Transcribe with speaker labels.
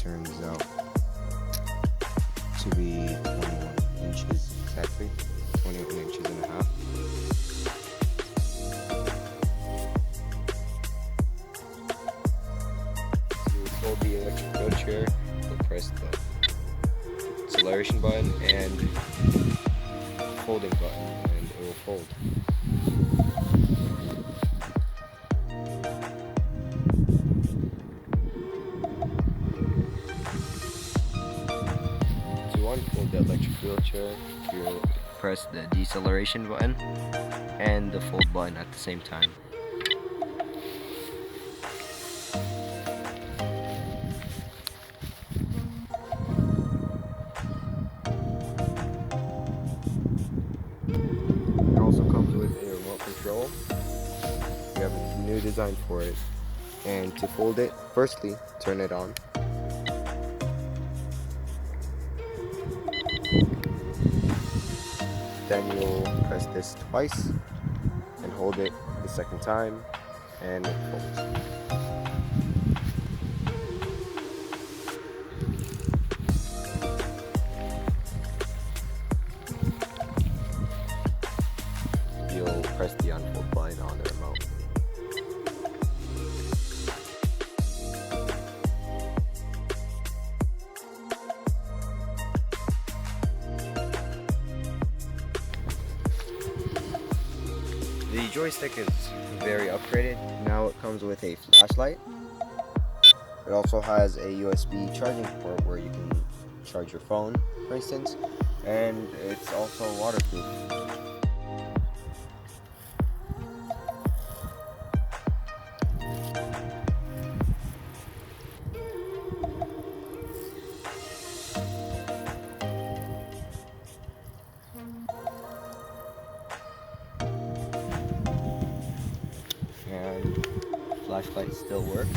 Speaker 1: turns out to be 21 inches exactly, 21 inches and a half. To fold the electric wheelchair, you'll press the acceleration button and folding button, and it will fold. To unfold the electric wheelchair, you'll press the deceleration button and the fold button at the same time. It also comes with a remote control. We have a new design for it. And to fold it, firstly, turn it on. Then you'll press this twice and hold it the second time, and it folds. You'll press the unfold button on the remote. The joystick is very upgraded. Now it comes with a flashlight. It also has a USB charging port where you can charge your phone, for instance, and it's also waterproof. And flashlight still works.